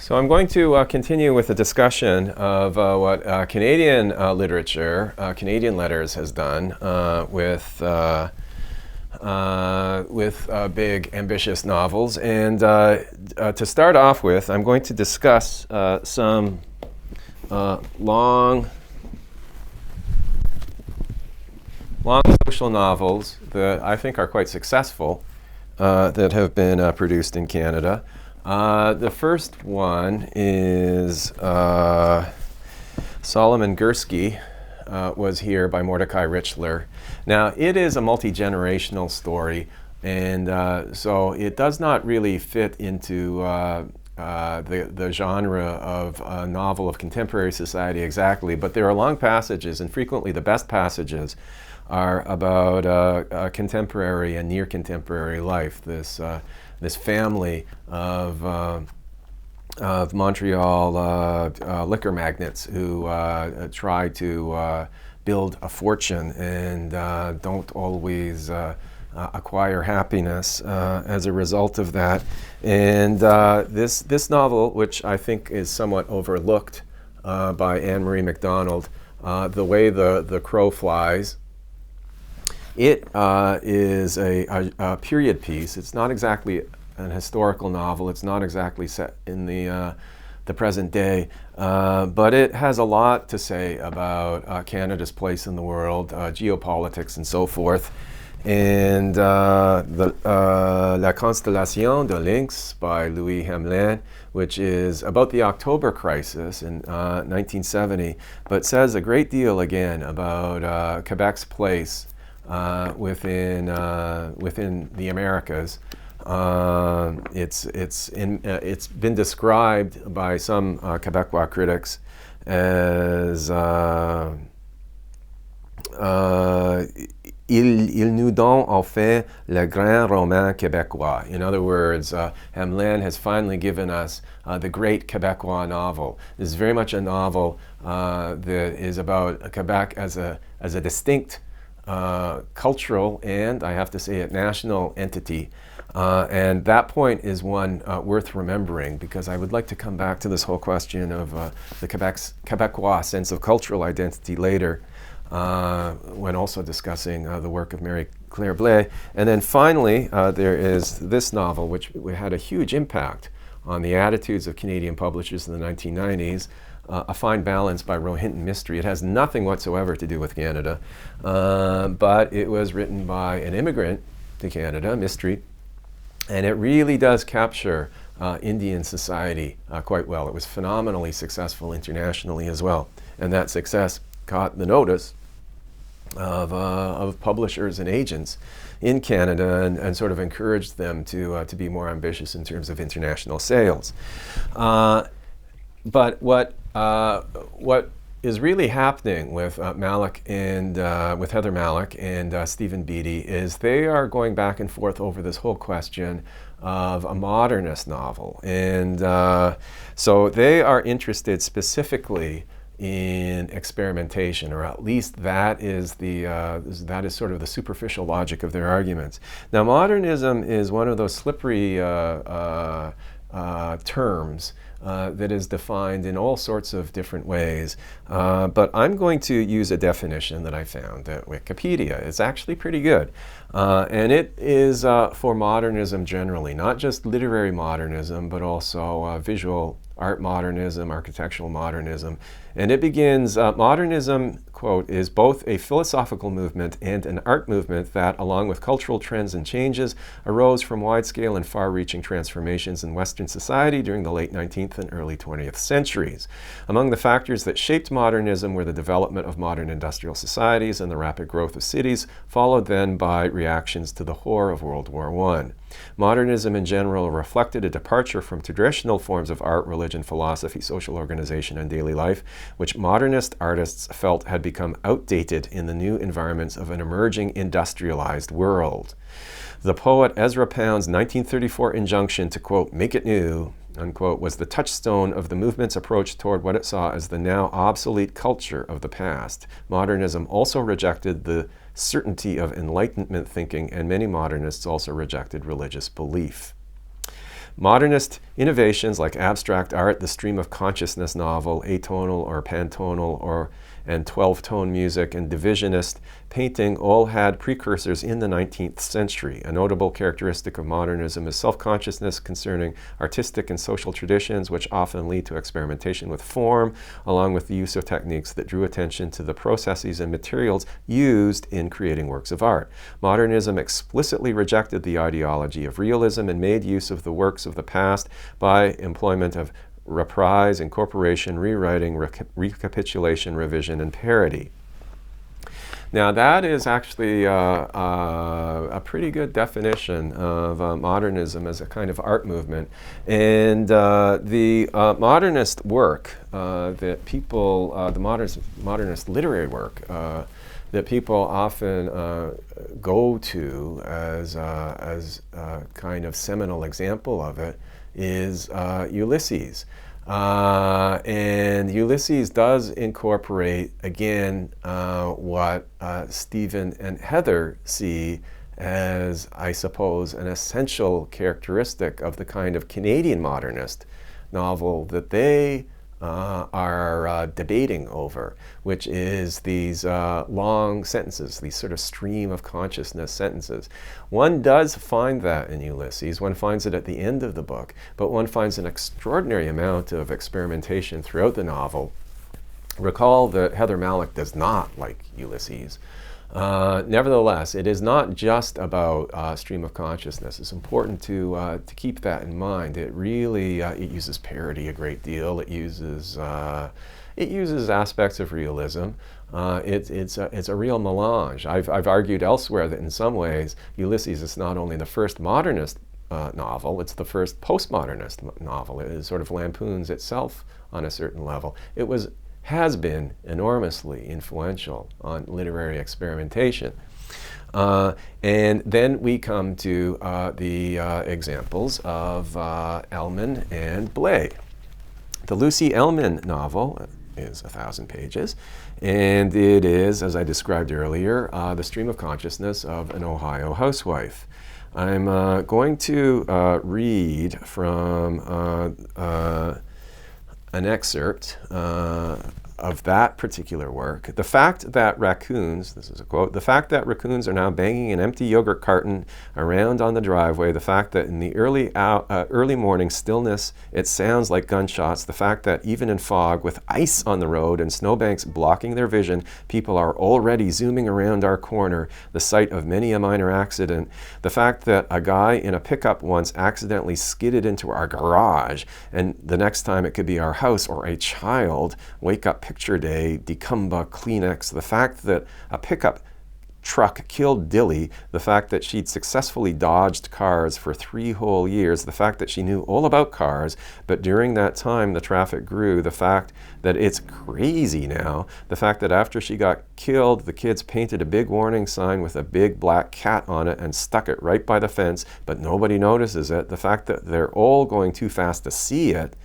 So I'm going to continue with a discussion of what Canadian literature, Canadian letters has done with big, ambitious novels. And to start off with, I'm going to discuss some long social novels that I think are quite successful that have been produced in Canada. The first one is Solomon Gursky was here by Mordecai Richler. Now, it is a multi-generational story, and so it does not really fit into the genre of a novel of contemporary society exactly, but there are long passages, and frequently the best passages are about contemporary and near contemporary life. This family of Montreal liquor magnates who try to build a fortune and don't always acquire happiness as a result of that. And this novel, which I think is somewhat overlooked by Anne Marie MacDonald, The Way the Crow Flies, it is a period piece. It's not exactly an historical novel. It's not exactly set in the present day, but it has a lot to say about Canada's place in the world, geopolitics, and so forth. And La Constellation de Lynx by Louis Elmen, which is about the October crisis in 1970, but says a great deal again about Quebec's place within the Americas. It's been described by some Quebecois critics as il nous donne enfin le grand roman québécois. In other words, Elmen has finally given us the great Quebecois novel. This is very much a novel that is about Quebec as a distinct cultural and, I have to say it, national entity. And that point is one worth remembering, because I would like to come back to this whole question of the Quebecois sense of cultural identity later, when also discussing the work of Mary Claire Blais. And then finally, there is this novel, which had a huge impact on the attitudes of Canadian publishers in the 1990s, A Fine Balance by Rohinton Mistry. It has nothing whatsoever to do with Canada, but it was written by an immigrant to Canada, Mistry, and it really does capture Indian society quite well. It was phenomenally successful internationally as well, and that success caught the notice of publishers and agents in Canada, and sort of encouraged them to be more ambitious in terms of international sales. But what is really happening with Malik and with Heather Malik and Stephen Beattie is they are going back and forth over this whole question of a modernist novel, and so they are interested specifically in experimentation, or at least that is sort of the superficial logic of their arguments. Now, modernism is one of those slippery terms that is defined in all sorts of different ways, but I'm going to use a definition that I found at Wikipedia. It's actually pretty good, and it is for modernism generally, not just literary modernism, but also visual art modernism, architectural modernism. And it begins, modernism, quote, is both a philosophical movement and an art movement that, along with cultural trends and changes, arose from wide-scale and far-reaching transformations in Western society during the late 19th and early 20th centuries. Among the factors that shaped modernism were the development of modern industrial societies and the rapid growth of cities, followed then by reactions to the horror of World War I. Modernism in general reflected a departure from traditional forms of art, religion, philosophy, social organization, and daily life, which modernist artists felt had become outdated in the new environments of an emerging industrialized world. The poet Ezra Pound's 1934 injunction to, quote, make it new, unquote, was the touchstone of the movement's approach toward what it saw as the now obsolete culture of the past. Modernism also rejected the certainty of Enlightenment thinking, and many modernists also rejected religious belief. Modernist innovations like abstract art, the stream of consciousness novel, atonal or pantonal, and 12-tone music, and divisionist painting all had precursors in the 19th century. A notable characteristic of modernism is self-consciousness concerning artistic and social traditions, which often lead to experimentation with form, along with the use of techniques that drew attention to the processes and materials used in creating works of art. Modernism explicitly rejected the ideology of realism and made use of the works of the past by employment of reprise, incorporation, rewriting, recapitulation, revision, and parody. Now that is actually a pretty good definition of modernism as a kind of art movement. And the modernist work that people, the modernist literary work that people often go to as a kind of seminal example of it is Ulysses. And Ulysses does incorporate, again, what Stephen and Heather see as, I suppose, an essential characteristic of the kind of Canadian modernist novel that they are debating over, which is these long sentences, these sort of stream of consciousness sentences. One does find that in Ulysses. One finds it at the end of the book, but one finds an extraordinary amount of experimentation throughout the novel. Recall that Heather Malick does not like Ulysses. Nevertheless, it is not just about stream of consciousness. It's important to keep that in mind. It really it uses parody a great deal. It uses aspects of realism. It's a real melange. I've argued elsewhere that in some ways Ulysses is not only the first modernist novel, it's the first postmodernist novel. It sort of lampoons itself on a certain level. It has been enormously influential on literary experimentation. And then we come to the examples of Elmen and Blay. The Lucy Elmen novel is 1,000 pages, and it is, as I described earlier, the stream of consciousness of an Ohio housewife. I'm going to read from an excerpt of that particular work. The fact that raccoons, this is a quote, the fact that raccoons are now banging an empty yogurt carton around on the driveway, the fact that in the early morning stillness it sounds like gunshots, the fact that even in fog with ice on the road and snowbanks blocking their vision, people are already zooming around our corner, the site of many a minor accident, the fact that a guy in a pickup once accidentally skidded into our garage, and the next time it could be our house or a child, wake up picture day, Dicumba, Kleenex, the fact that a pickup truck killed Dilly, the fact that she'd successfully dodged cars for 3 whole years, the fact that she knew all about cars, but during that time the traffic grew, the fact that it's crazy now, the fact that after she got killed, the kids painted a big warning sign with a big black cat on it and stuck it right by the fence, but nobody notices it, the fact that they're all going too fast to see it.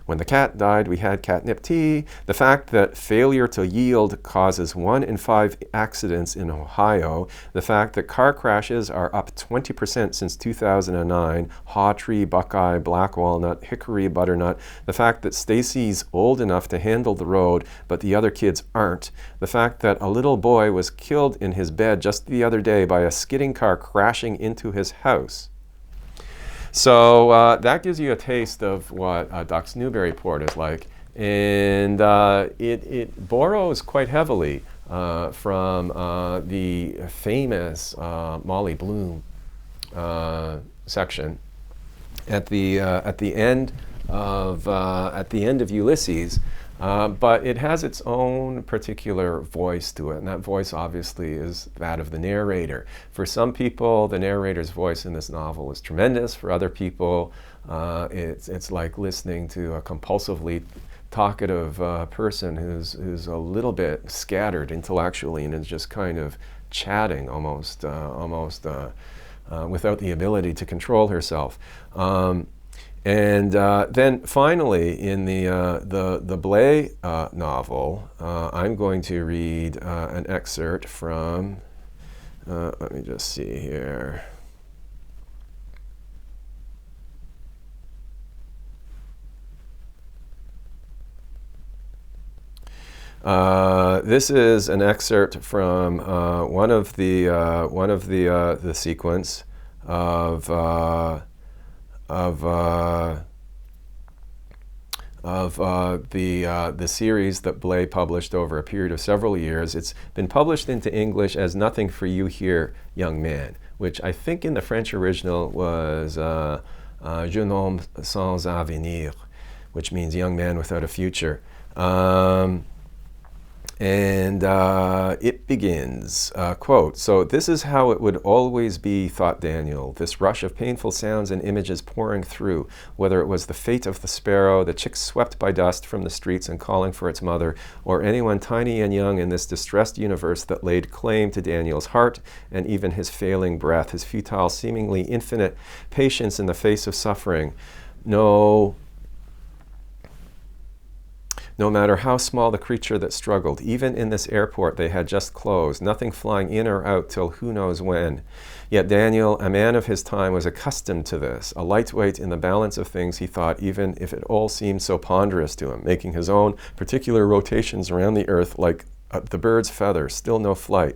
When the cat died, we had catnip tea. The fact that failure to yield causes 1 in 5 accidents in Ohio. The fact that car crashes are up 20% since 2009. Haw tree, buckeye, black walnut, hickory, butternut. The fact that Stacy's old enough to handle the road, but the other kids aren't. The fact that a little boy was killed in his bed just the other day by a skidding car crashing into his house. So that gives you a taste of what Ducks Newburyport is like. And it borrows quite heavily from the famous Molly Bloom section at the end of Ulysses. But it has its own particular voice to it, and that voice obviously is that of the narrator. For some people, the narrator's voice in this novel is tremendous. For other people, it's like listening to a compulsively talkative person who's a little bit scattered intellectually and is just kind of chatting almost without the ability to control herself. And then finally, in the Blay novel, I'm going to read an excerpt from, let me just see here. This is an excerpt from one of the sequence of the series that Blay published over a period of several years. It's been published into English as Nothing for You Here, Young Man, which I think in the French original was Jeune homme sans avenir, which means young man without a future. It begins, quote, "So this is how it would always be, thought Daniel, this rush of painful sounds and images pouring through, whether it was the fate of the sparrow, the chick swept by dust from the streets and calling for its mother, or anyone tiny and young in this distressed universe that laid claim to Daniel's heart and even his failing breath, his futile, seemingly infinite patience in the face of suffering. No matter how small the creature that struggled, even in this airport they had just closed, nothing flying in or out till who knows when. Yet Daniel, a man of his time, was accustomed to this, a lightweight in the balance of things, he thought, even if it all seemed so ponderous to him, making his own particular rotations around the earth like the bird's feather, still no flight.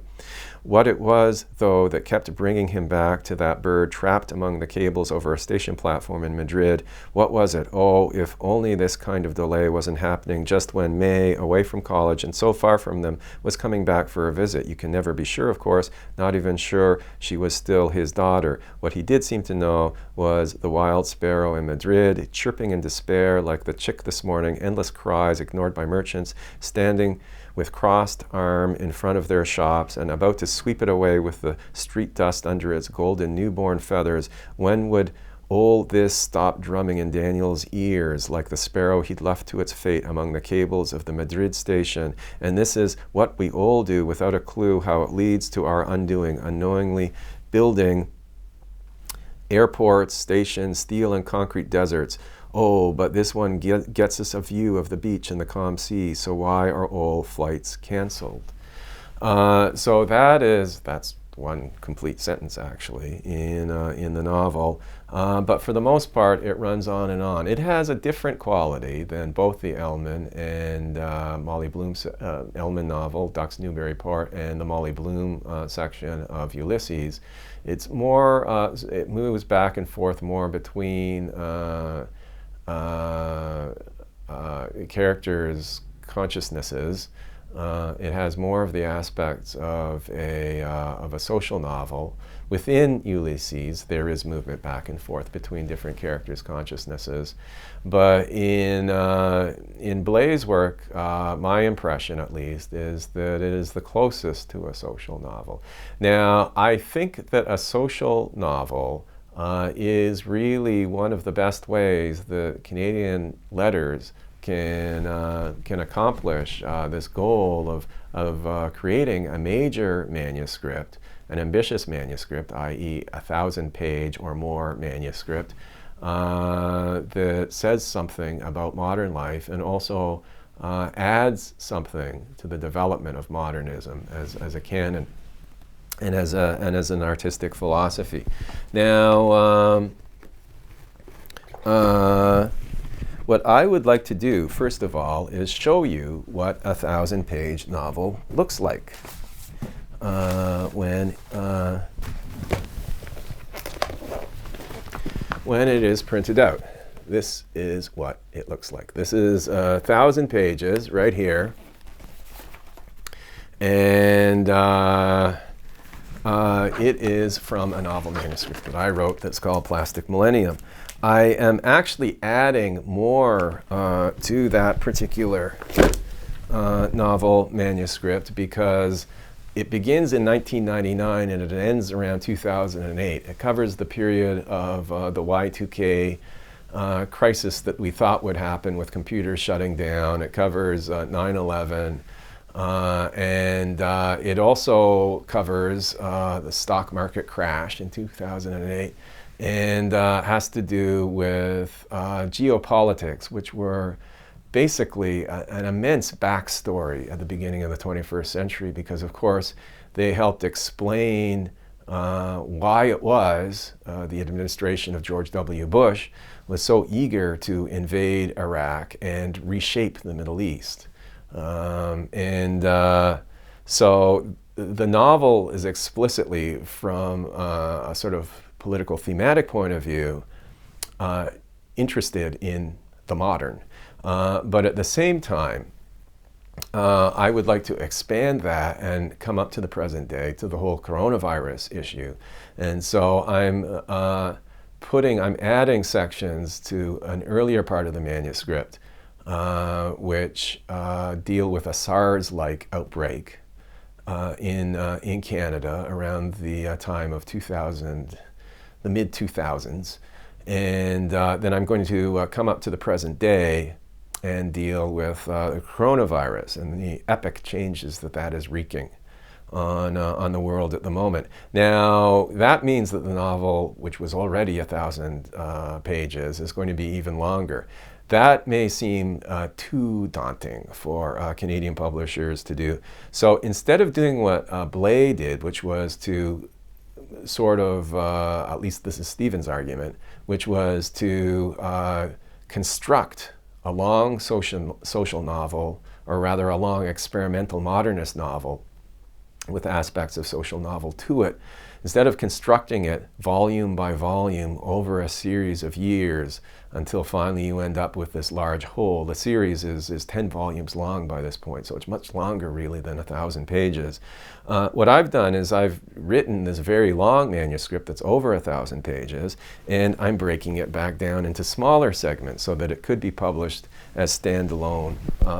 What it was, though, that kept bringing him back to that bird trapped among the cables over a station platform in Madrid, what was it? Oh, if only this kind of delay wasn't happening just when May, away from college and so far from them, was coming back for a visit. You can never be sure, of course, not even sure she was still his daughter. What he did seem to know was the wild sparrow in Madrid, chirping in despair like the chick this morning, endless cries ignored by merchants, standing with crossed arm in front of their shops and about to sweep it away with the street dust under its golden newborn feathers. When would all this stop drumming in Daniel's ears like the sparrow he'd left to its fate among the cables of the Madrid station? And this is what we all do without a clue how it leads to our undoing, unknowingly building airports, stations, steel and concrete deserts. Oh, but this one gets us a view of the beach and the calm sea, so why are all flights canceled? So that's one complete sentence, actually, in the novel. But for the most part, it runs on and on. It has a different quality than both the Elmen and Molly Bloom's Elmen novel, Duck's Newburyport, and the Molly Bloom section of Ulysses. It's more, it moves back and forth more between characters' consciousnesses. It has more of the aspects of a social novel. Within Ulysses, there is movement back and forth between different characters' consciousnesses. But in Blay's work, my impression at least is that it is the closest to a social novel. Now, I think that a social novel is really one of the best ways the Canadian letters can accomplish this goal of creating a major manuscript, an ambitious manuscript, i.e. 1,000-page or more manuscript that says something about modern life and also adds something to the development of modernism as a canon and as an artistic philosophy. Now, what I would like to do, first of all, is show you what a 1,000-page novel looks like when it is printed out. This is what it looks like. This is 1,000 pages right here, and it is from a novel manuscript that I wrote that's called Plastic Millennium. I am actually adding more to that particular novel manuscript because it begins in 1999 and it ends around 2008. It covers the period of the Y2K crisis that we thought would happen with computers shutting down. It covers 9/11. And it also covers the stock market crash in 2008 and has to do with geopolitics, which were basically an immense backstory at the beginning of the 21st century because, of course, they helped explain why it was the administration of George W. Bush was so eager to invade Iraq and reshape the Middle East. So the novel is explicitly, from a sort of political thematic point of view, interested in the modern. But at the same time, I would like to expand that and come up to the present day, to the whole coronavirus issue. And so I'm adding sections to an earlier part of the manuscript, which deal with a SARS-like outbreak in Canada around the time of 2000, the mid-2000s. And then I'm going to come up to the present day and deal with the coronavirus and the epic changes that is wreaking on the world at the moment. Now, that means that the novel, which was already 1,000 pages, is going to be even longer. That may seem too daunting for Canadian publishers to do. So instead of doing what Blay did, which was to sort of, at least this is Stephen's argument, which was to construct a long social novel, or rather a long experimental modernist novel with aspects of social novel to it, instead of constructing it volume by volume over a series of years until finally you end up with this large whole. The series is 10 volumes long by this point, so it's much longer really than 1,000 pages. What I've done is I've written this very long manuscript that's over 1,000 pages, and I'm breaking it back down into smaller segments so that it could be published as standalone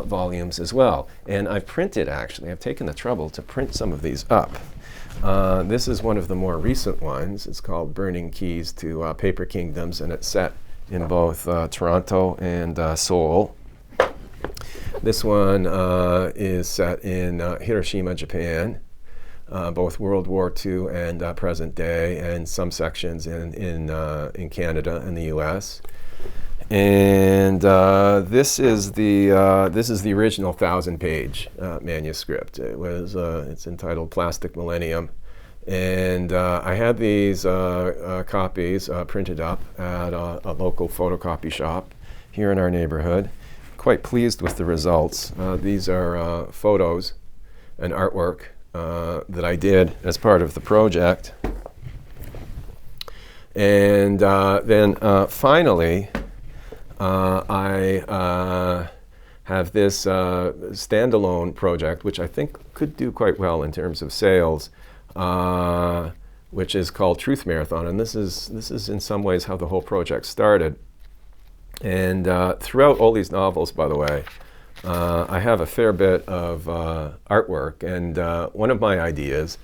volumes as well. And I've taken the trouble to print some of these up. This is one of the more recent ones. It's called Burning Keys to Paper Kingdoms, and it's set in both Toronto and Seoul. This one is set in Hiroshima, Japan, both World War II and present day, and some sections in Canada and the U.S. And this is the original 1,000-page manuscript. It's entitled Plastic Millennium, and I had these copies printed up at a local photocopy shop here in our neighborhood. Quite pleased with the results. These are photos and artwork that I did as part of the project, and then finally. I have this standalone project, which I think could do quite well in terms of sales, which is called Truth Marathon. And this is in some ways how the whole project started. And throughout all these novels, by the way, I have a fair bit of artwork. And one of my ideas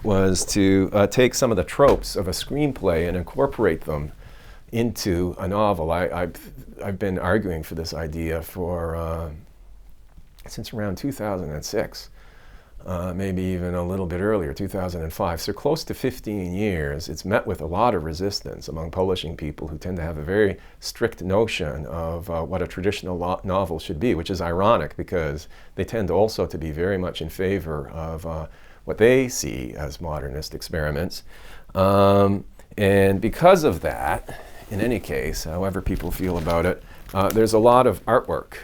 was to take some of the tropes of a screenplay and incorporate them into a novel. I've been arguing for this idea for since around 2006, maybe even a little bit earlier, 2005. So close to 15 years. It's met with a lot of resistance among publishing people who tend to have a very strict notion of what a traditional novel should be, which is ironic because they tend also to be very much in favor of what they see as modernist experiments. And because of that, in any case, however people feel about it, there's a lot of artwork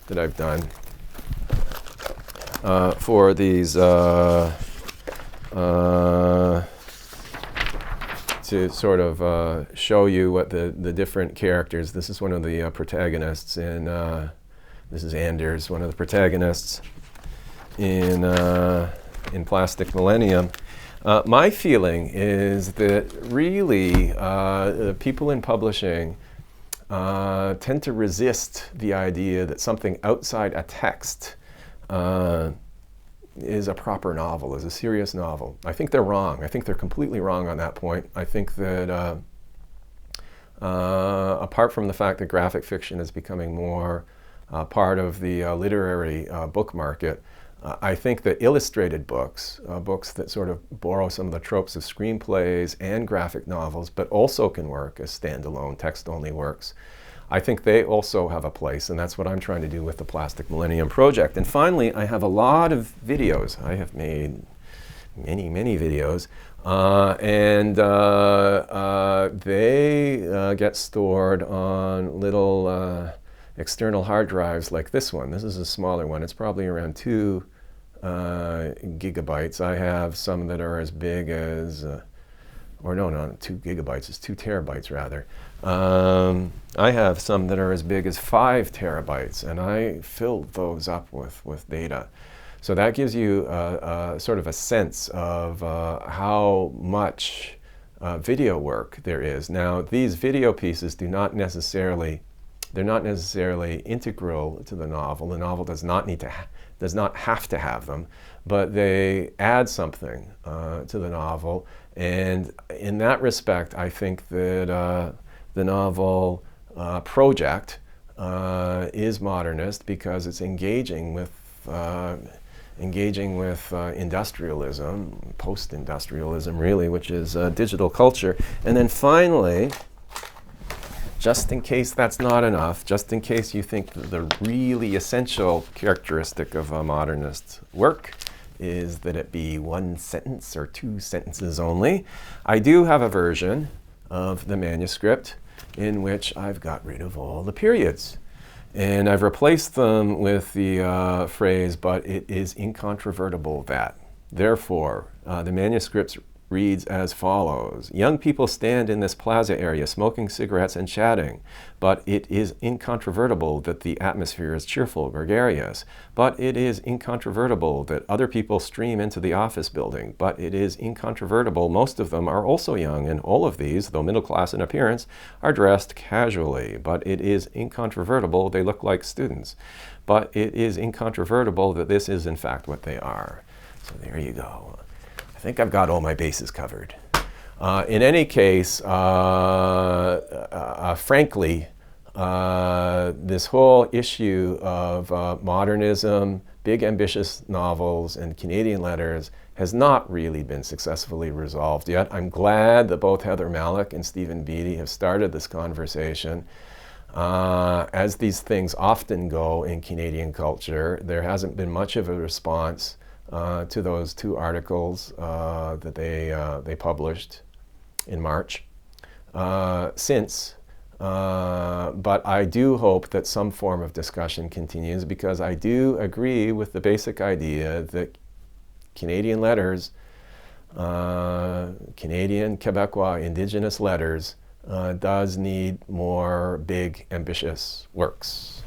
that I've done for these to sort of show you what the different characters. This is one of the protagonists in, this is Anders, one of the protagonists in Plastic Millennium. My feeling is that really people in publishing tend to resist the idea that something outside a text is a proper novel, is a serious novel. I think they're wrong. I think they're completely wrong on that point. I think that apart from the fact that graphic fiction is becoming more part of the literary book market, I think that illustrated books, books that sort of borrow some of the tropes of screenplays and graphic novels, but also can work as standalone text-only works, I think they also have a place, and that's what I'm trying to do with the Plastic Millennium project. And finally, I have a lot of videos. I have made many videos, and they get stored on little external hard drives like this one. This is a smaller one. It's probably around 2 gigabytes. I have some that are as big as, or no, not 2 gigabytes, it's 2 terabytes rather. I have some that are as big as 5 terabytes, and I filled those up with data. So that gives you sort of a sense of how much video work there is. Now, these video pieces they're not necessarily integral to the novel. The novel does not have to have them, but they add something to the novel. And in that respect, I think that the novel project is modernist because it's engaging with industrialism, post-industrialism really, which is digital culture. And then finally, just in case that's not enough, just in case you think that the really essential characteristic of a modernist work is that it be 1 sentence or 2 sentences only, I do have a version of the manuscript in which I've got rid of all the periods. And I've replaced them with the phrase, but it is incontrovertible that. Therefore, the manuscript reads as follows. Young people stand in this plaza area smoking cigarettes and chatting, but it is incontrovertible that the atmosphere is cheerful, gregarious. But it is incontrovertible that other people stream into the office building. But it is incontrovertible most of them are also young, and all of these, though middle class in appearance, are dressed casually. But it is incontrovertible they look like students. But it is incontrovertible that this is in fact what they are. So there you go. I think I've got all my bases covered. In any case, frankly, this whole issue of modernism, big ambitious novels, and Canadian letters has not really been successfully resolved yet. I'm glad that both Heather Malik and Stephen Beattie have started this conversation. As these things often go in Canadian culture, there hasn't been much of a response to those 2 articles that they published in March since. But I do hope that some form of discussion continues, because I do agree with the basic idea that Canadian letters, Canadian, Quebecois, Indigenous letters, does need more big, ambitious works.